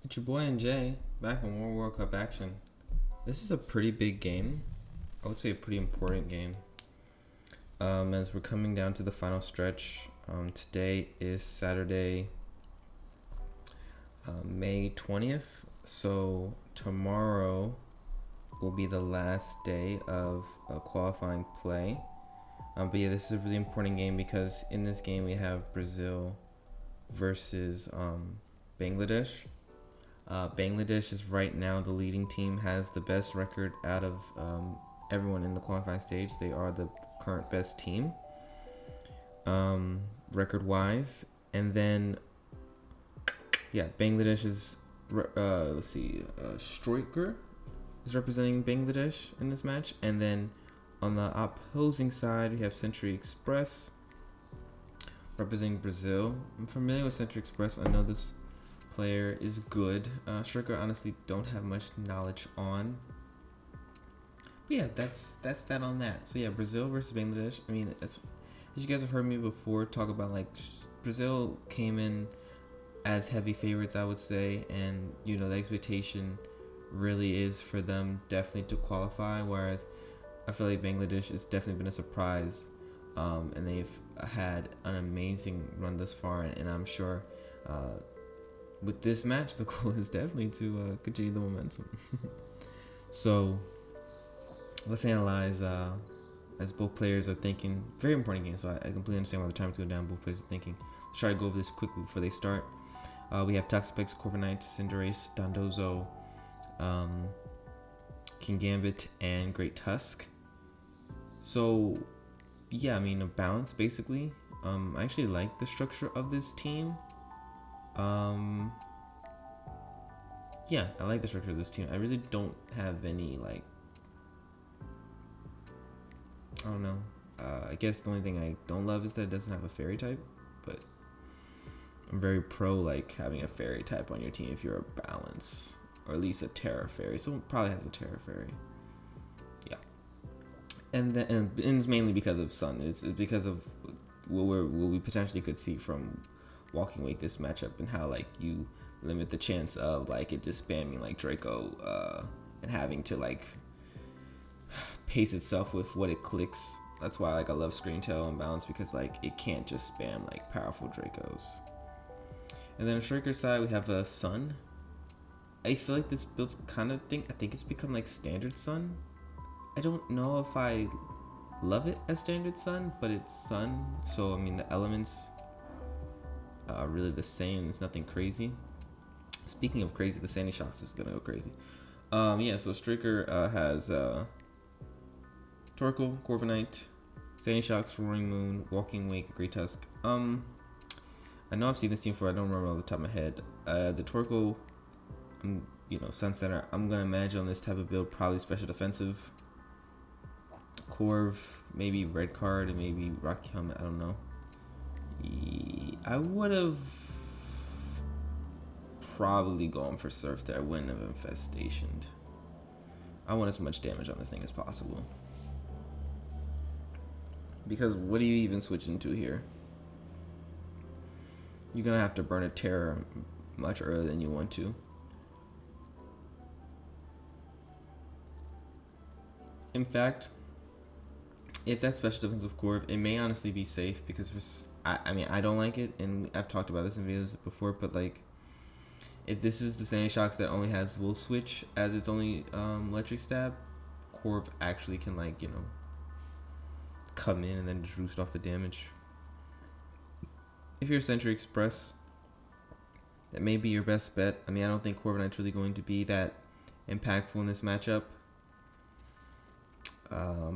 It's your boy NJ back in World Cup action. This is a pretty big game. I would say a pretty important game. As we're coming down to the final stretch. Today is Saturday, May 20th. So tomorrow will be the last day of qualifying play. But yeah, this is a really important game because in this game we have Brazil versus Bangladesh. Bangladesh is right now the leading team, has the best record out of everyone in the qualifying stage. They are the current best team, record-wise. And then, yeah, Bangladesh is, Stroikerrr is representing Bangladesh in this match. And then on the opposing side, we have Century Express representing Brazil. I'm familiar with Century Express. I know this player is good. Stroikerrr, honestly, don't have much knowledge on. But yeah, that's that on that. So yeah, Brazil versus Bangladesh. I mean, as you guys have heard me before talk about, like, Brazil came in as heavy favorites, I would say, and the expectation really is for them definitely to qualify. Whereas I feel like Bangladesh has definitely been a surprise, and they've had an amazing run thus far, and I'm sure with this match, the goal is definitely to continue the momentum. So let's analyze as both players are thinking. Very important game, so I completely understand why the time's going down. Both players are thinking. Let's try to go over this quickly before they start. We have Toxapex, Corviknight, Cinderace, Dondozo, King Gambit, and Great Tusk. So yeah, I mean, a balance basically. I actually like the structure of this team. Yeah, I like the structure of this team. I really don't have any, like, I don't know. I guess the only thing I don't love is that it doesn't have a fairy type, but I'm very pro, like, having a fairy type on your team if you're a balance, or at least a Terra Fairy. So it probably has a Terra Fairy. Yeah. And it's mainly because of Sun. It's because of what we potentially could see from Walking Wake this matchup, and how, like, you limit the chance of, like, it just spamming like Draco and having to, like, pace itself with what it clicks. That's why, like, I love Screen Tail and Balance, because, like, it can't just spam, like, powerful Dracos. And then on Striker's side, we have a Sun. I feel like this build's kind of thing. I think it's become, like, standard Sun. I don't know if I love it as standard Sun, but it's Sun. So I mean, the elements are really the same. It's nothing crazy. Speaking of crazy, the Sandy Shocks is gonna go crazy. Yeah, so Striker has Torkoal, Corviknight, Sandy Shocks, Roaring Moon, Walking Wake, Great Tusk. I know I've seen this team before. I don't remember off the top of my head. The Torkoal, Sun Center. I'm gonna imagine on this type of build probably special defensive. Corv, maybe red card, and maybe Rocky Helmet. I don't know. I would have probably gone for Surf there. I wouldn't have Infestationed. I want as much damage on this thing as possible. Because what do you even switch into here? You're going to have to burn a Terror much earlier than you want to. In fact, if that's special defensive Corv, it may honestly be safe, because I don't like it, and I've talked about this in videos before, but, like, if this is the Sandy Shocks that only has Will Switch as its only electric stab, Corv actually can, like, come in and then just roost off the damage. If you're Century Express, that may be your best bet. I mean, I don't think Corviknight's really going to be that impactful in this matchup.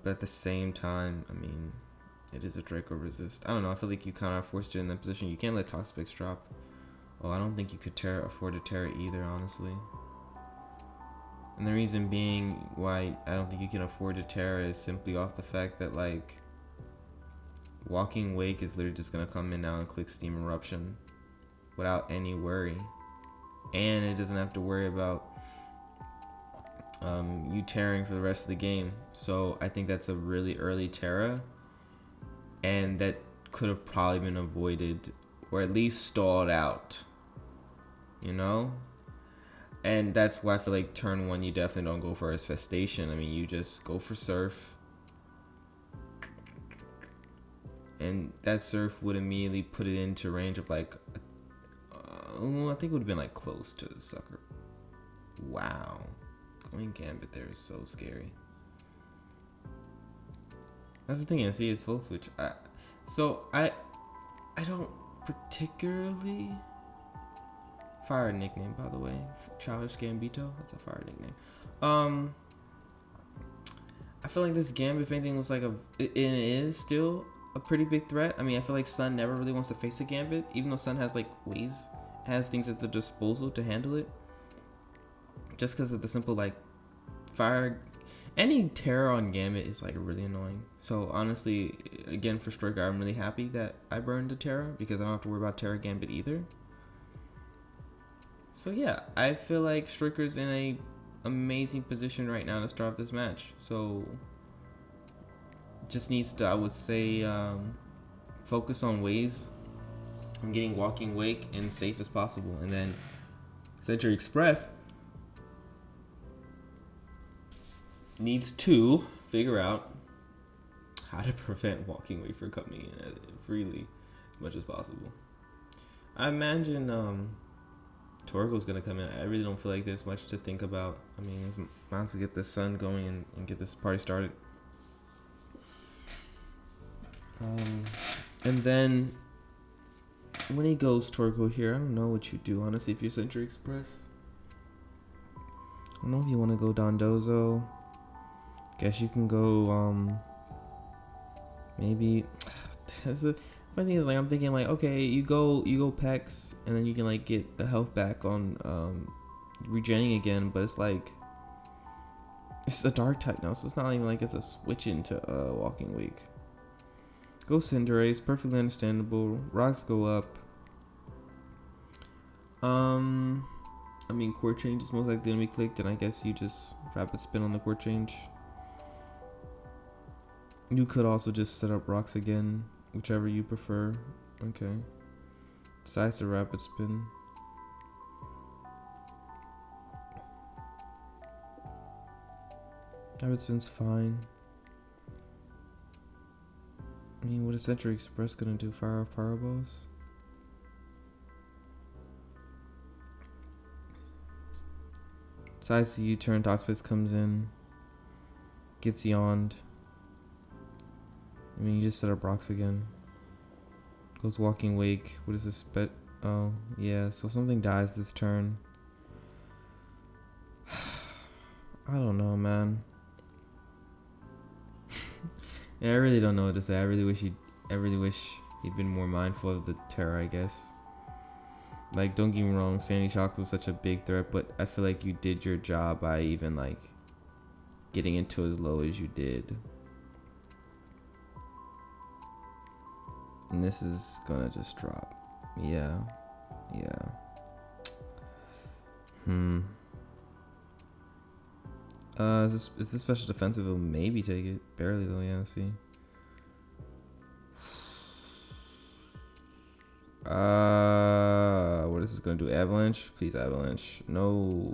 But at the same time, I mean, it is a Draco resist. I don't know. I feel like you kind of are forced in that position. You can't let Toxapex drop. Oh, I don't think you could afford to Terra either, honestly. And the reason being why I don't think you can afford to Terra is simply off the fact that, like, Walking Wake is literally just going to come in now and click Steam Eruption without any worry. And it doesn't have to worry about you tearing for the rest of the game. So I think that's a really early Terra, and that could have probably been avoided, or at least stalled out, And that's why I feel like turn 1 you definitely don't go for his Festation. I mean, you just go for Surf. And that Surf would immediately put it into range of like, I think it would have been like close to the Sucker. Wow. Going Gambit there is so scary. That's the thing, I see it's full switch. I don't particularly... Fire nickname, by the way. Childish Gambito. That's a fire nickname. I feel like this Gambit, if anything, was like it is still a pretty big threat. I mean, I feel like Sun never really wants to face a Gambit, even though Sun has like ways, has things at the disposal to handle it. Just because of the simple like fire, any terror on Gambit is like really annoying. So honestly, again for Striker, I'm really happy that I burned the Terra because I don't have to worry about Terra Gambit either. So yeah, I feel like Striker's in a amazing position right now to start off this match. So just needs to, I would say, focus on ways on getting Walking Wake and safe as possible, and then Century Express needs to figure out how to prevent Walking Wake from coming in freely as much as possible. I imagine Torgo's gonna come in. I really don't feel like there's much to think about. I mean, might as well get this Sun going and get this party started. And then when he goes Torgo here, I don't know what you do, honestly, if you're Century Express. I don't know if you want to go Dondozo. Guess you can go, maybe. The funny thing is, like, I'm thinking, like, okay, you go Pex, and then you can, like, get the health back on, regenning again, but it's like, it's a dark type now, so it's not even like it's a switch into, Walking Wake. Go Cinderace, perfectly understandable. Rocks go up. I mean, core change is most likely gonna be clicked, and I guess you just rapid spin on the core change. You could also just set up rocks again, whichever you prefer. Okay. Decides to rapid spin. Rapid spin's fine. I mean, what is Century Express gonna do? Fire off Powerballs? Decides to U-turn, Toxpace comes in. Gets yawned. I mean, you just set up rocks again. Goes Walking Wake. What is this? Oh, yeah. So something dies this turn. I don't know, man. Yeah, I really don't know what to say. I really wish he'd been more mindful of the Terra, I guess. Like, don't get me wrong, Sandy Shocks was such a big threat, but I feel like you did your job by even, like, getting into as low as you did. And this is gonna just drop. Yeah. Is this special defensive? It'll maybe take it. Barely though, yeah, let's see. What is this gonna do? Avalanche? Please, Avalanche. No.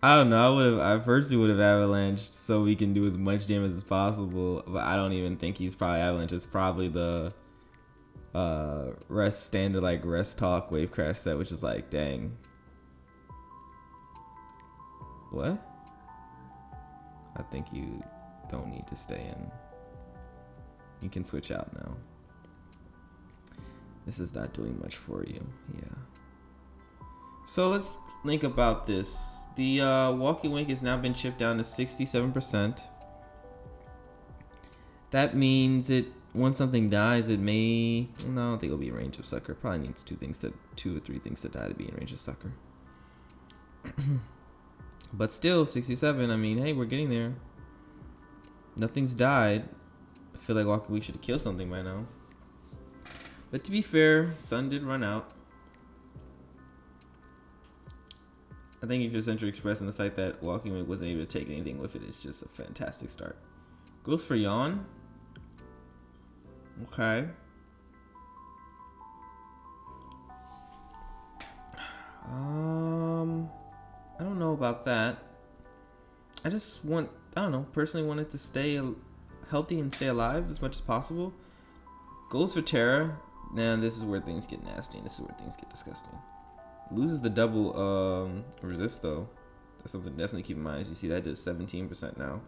I don't know. I personally would have avalanched so we can do as much damage as possible. But I don't even think he's probably avalanche. It's probably the standard like rest talk wave crash set, which is like, dang. What? I think you don't need to stay in. You can switch out now. This is not doing much for you. Yeah. So let's think about this. The Walking Wake has now been chipped down to 67%. That means once something dies, it may... No, I don't think it'll be in range of Sucker. Probably needs two or three things to die to be in range of Sucker. But still, 67. I mean, hey, we're getting there. Nothing's died. I feel like Walking Wake should have killed something by now. But to be fair, Sun did run out. I think if you're Century Express and the fact that Walking Wake wasn't able to take anything with it, it's just a fantastic start. Goes for Yawn. Okay. about that. I just want, I don't know, personally want it to stay healthy and stay alive as much as possible. Goes for Terra. Now this is where things get nasty and this is where things get disgusting. Loses the double resist though. That's something to definitely keep in mind. As you see, that does 17% now.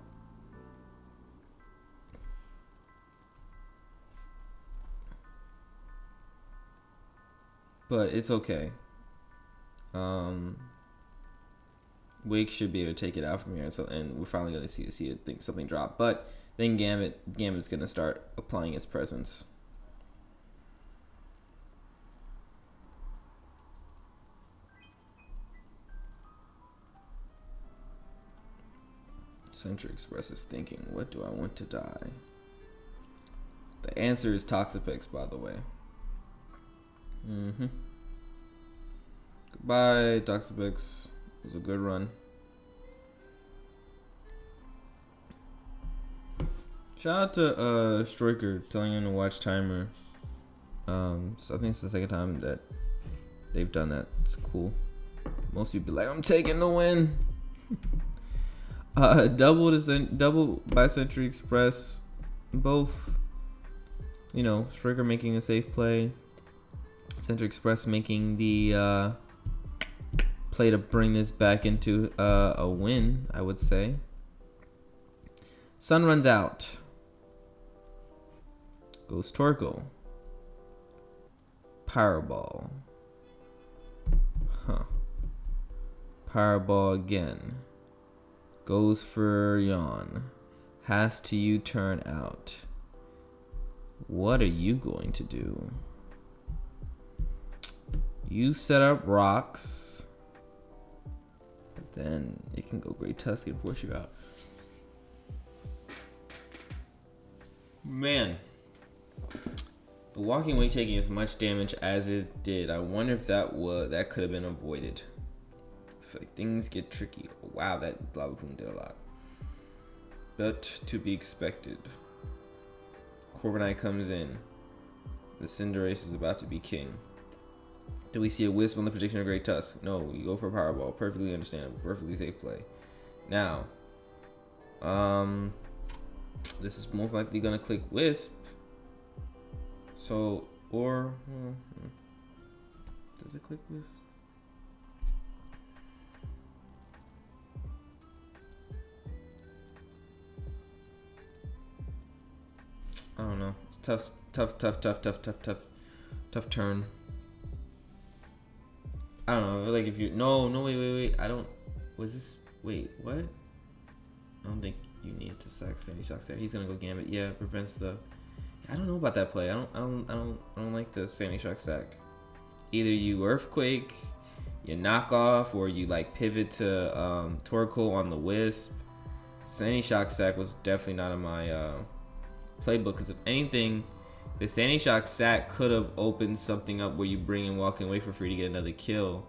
But it's okay. Wake should be able to take it out from here, and we're finally going to see it, think something drop. But then Gambit's going to start applying its presence. Century Express is thinking, what do I want to die? The answer is Toxapex, by the way. Goodbye, Toxapex. It was a good run. Shout out to Stroiker telling him to watch timer. So I think it's the second time that they've done that. It's cool. Most people be like, I'm taking the win. Double by Century Express. Both, you know, Stroiker making a safe play. Century Express making the play to bring this back into a win, I would say. Sun runs out. Goes Torkoal. Powerball. Powerball again. Goes for Yawn. Has to U-turn out. What are you going to do? You set up rocks. But then it can go Great Tusk and force you out. Man. The walking away taking as much damage as it did. I wonder if that could have been avoided. I feel like things get tricky. Wow, that Lava Plume did a lot. But to be expected. Corviknight comes in. The Cinderace is about to be king. Do we see a Wisp on the prediction of Great Tusk? No, you go for a Powerball. Perfectly understandable. Perfectly safe play. Now, this is most likely gonna click Wisp. So, or does it click Wisp? I don't know. It's tough turn. I don't know. Like if you wait. I don't. Was this? Wait, what? I don't think you need to sack Sandy Shocks there. He's gonna go Gambit. Yeah, prevents the. I don't know about that play. I don't like the Sandy Shock sack. Either you Earthquake, you knock off, or you like pivot to Torkoal on the Wisp. Sandy Shock sack was definitely not in my playbook, because if anything, the Sandy Shock sack could have opened something up where you bring in Walking Away for free to get another kill.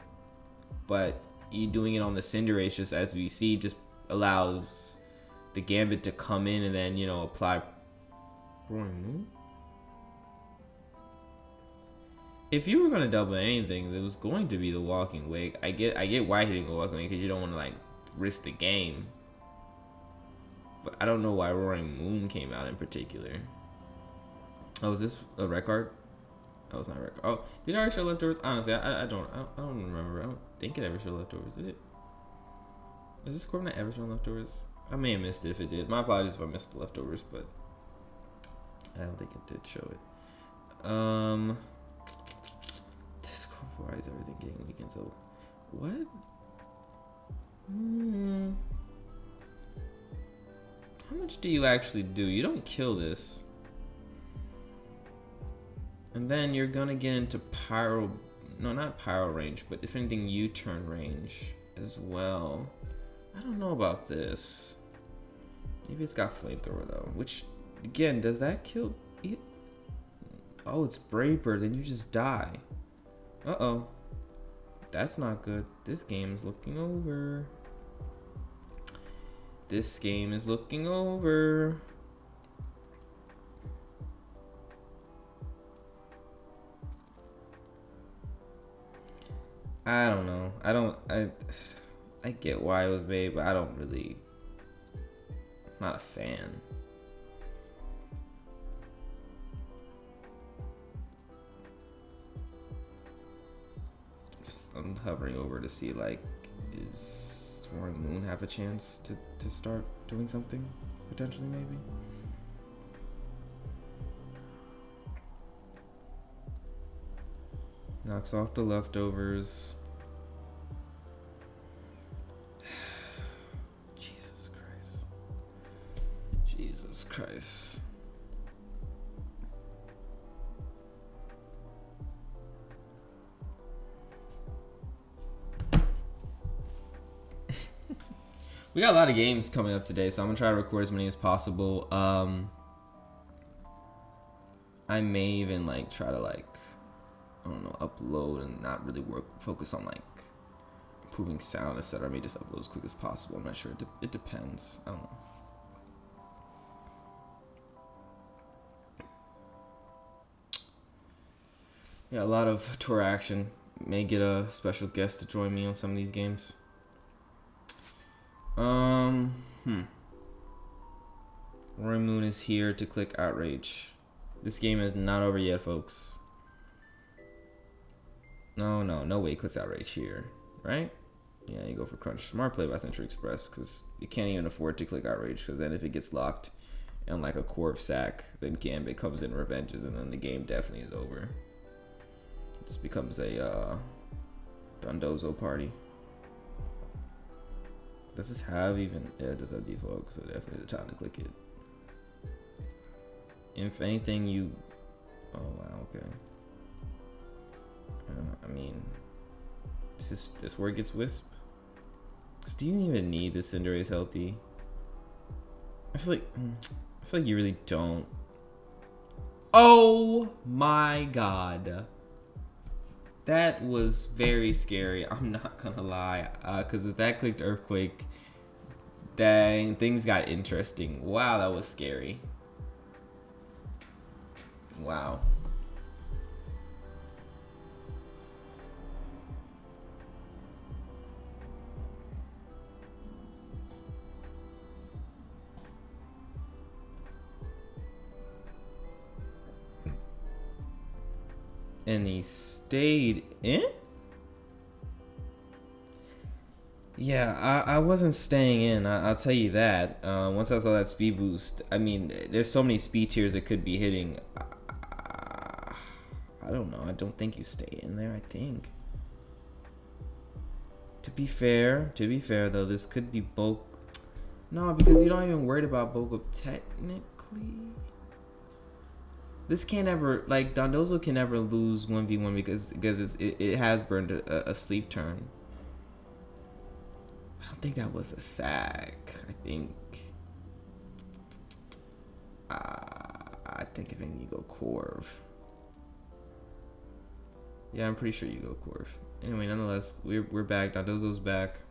But you doing it on the Cinderace, just as we see, just allows the Gambit to come in and then, you know, apply Roaring Moon. If you were gonna double anything, it was going to be the Walking Wake. I get why he didn't go Walking Wake, because you don't want to like risk the game. But I don't know why Roaring Moon came out in particular. Oh, is this a red card? Oh, it's not a red card. Oh, did I ever show leftovers? Honestly, I don't remember. I don't think it ever showed leftovers. Did it? Is this Corviknight ever showing leftovers? I may have missed it if it did. My apologies if I missed the leftovers, but I don't think it did show it. This Why is everything getting weakened? So, what? How much do you actually do? You don't kill this. And then you're gonna get into pyro, no, not pyro range, but if anything, U-turn range as well. I don't know about this. Maybe it's got flamethrower though, which again, does that kill it? Oh, it's Brave Bird, then you just die. Uh-oh. That's not good. This game is looking over. This game is looking over. I don't know. I I get why it was made, but I don't really, not a fan. I'm hovering over to see, like, is Roaring Moon have a chance to start doing something? Potentially, maybe? Knocks off the leftovers. Jesus Christ. Jesus Christ. We got a lot of games coming up today, so I'm gonna try to record as many as possible. I may even like try to like, I don't know, upload and not really focus on like improving sound, etc. I may just upload as quick as possible. I'm not sure. It depends. I don't know. Yeah, a lot of tour action. May get a special guest to join me on some of these games. Roaring Moon is here to click Outrage. This game is not over yet, folks. No way it clicks Outrage here, right? Yeah, you go for Crunch. Smart play by Century Express, because you can't even afford to click Outrage, because then if it gets locked and like a Corv sack, then Gambit comes in, revenges, and then the game definitely is over. This becomes a Dondozo party. Does this have even? Yeah, it does have default, so definitely the time to click it. If anything, you. Oh wow, okay. I mean, is this where it gets Wisp? Cause do you even need the Cinderace healthy? I feel like you really don't. Oh my god. That was very scary. I'm not gonna lie, because if that clicked Earthquake, dang, things got interesting. Wow, that was scary. Wow. And he stayed in? Yeah, I wasn't staying in. I'll tell you that. Once I saw that speed boost, I mean, there's so many speed tiers it could be hitting. I don't know. I don't think you stay in there, I think. To be fair though, this could be bulk. No, because you don't even worry about bulk up technically. This can't ever, like, Dondozo can never lose 1v1 because it has burned a sleep turn. I don't think that was a sack. I think if anything you go Corv. Yeah, I'm pretty sure you go Corv. Anyway, nonetheless, we're back. Dondozo's back.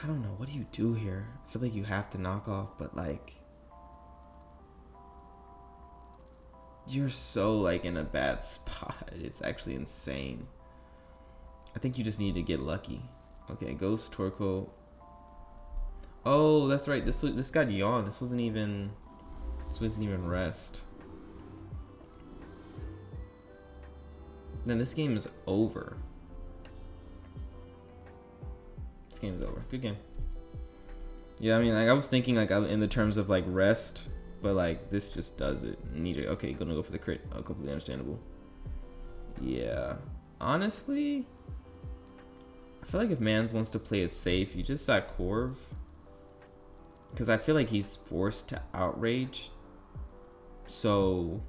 I don't know. What do you do here? I feel like you have to knock off, but like, you're so like in a bad spot. It's actually insane. I think you just need to get lucky. Okay, Ghost Torkoal. Oh, that's right. This got Yawn. This wasn't even rest. Then this game is over. This game is over. Good game. Yeah, I mean, like, I was thinking like in the terms of like rest, but like this just does it. Okay, gonna go for the crit. Oh, completely understandable. Yeah, honestly, I feel like if Mans wants to play it safe, you just sack Corv, because I feel like he's forced to outrage. So,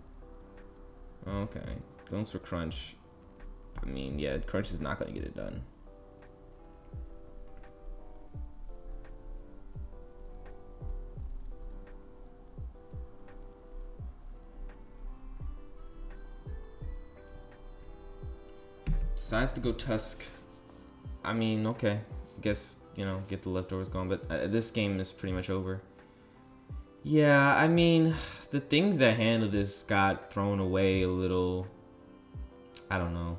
okay, goes for Crunch. I mean, yeah, Crunch is not gonna get it done. Decides to go Tusk. I mean, okay. I guess, you know, get the leftovers going, but this game is pretty much over. Yeah, I mean, the things that handle this got thrown away a little. I don't know.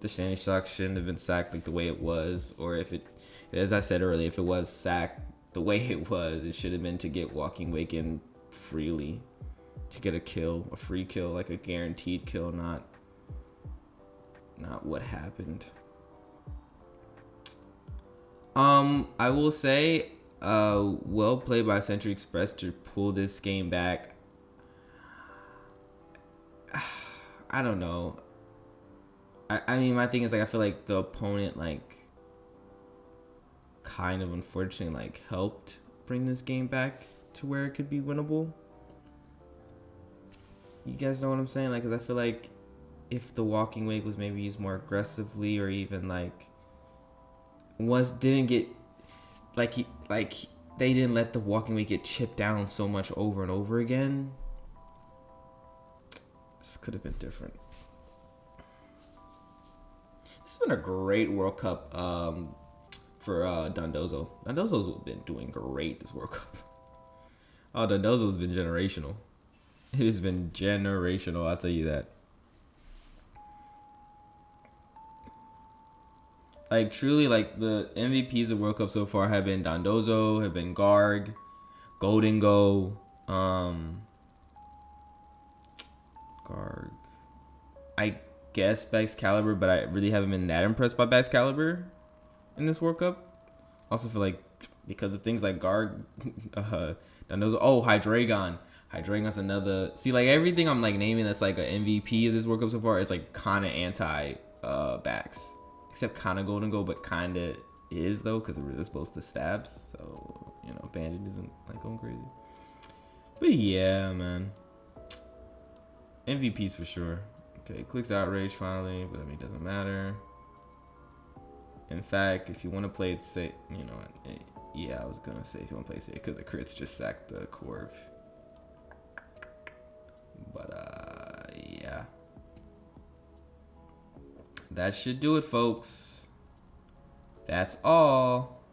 the standing shock shouldn't have been sacked like the way it was, or if it, as I said earlier, if it was sacked the way it was, it should have been to get walking wake in freely, to get a kill, a free kill, like a guaranteed kill, not what happened. I will say, well played by Century Express to pull this game back. I don't know. I mean, my thing is, like, I feel like the opponent, like, kind of unfortunately, like, helped bring this game back to where it could be winnable. You guys know what I'm saying? Like, because I feel like if the walking wake was maybe used more aggressively, or even, like, didn't get, they didn't let the walking wake get chipped down so much over and over again, this could have been different. This has been a great World Cup for Dondozo. Dondozo's been doing great this World Cup. Oh, Dondozo's been generational. It has been generational, I'll tell you that. Like, truly, like, the MVPs of World Cup so far have been Dondozo, have been Garg, Golden Go, Garg. I guess Baxcalibur, but I really haven't been that impressed by Baxcalibur in this World Cup. Also feel like because of things like Garg, Dondozo, Hydreigon. Hydreigon's another. See, like, everything I'm, like, naming that's like an MVP of this World Cup so far is, like, kind of anti Bax. Except kind of Golden Go, but kind of is, though, because it resists both the stabs. So, you know, Bandit isn't, like, going crazy. But yeah, man. MVPs for sure. Okay, clicks Outrage finally, but I mean, it doesn't matter. In fact, if you want to play it safe, you know, yeah, I was going to say if you want to play it safe, because the crits just sacked the Corv. But, yeah. That should do it, folks. That's all.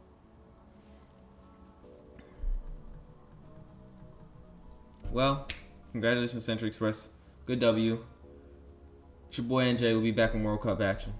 Well, congratulations, Century Express. Good W. It's your boy NJ. We'll be back in World Cup action.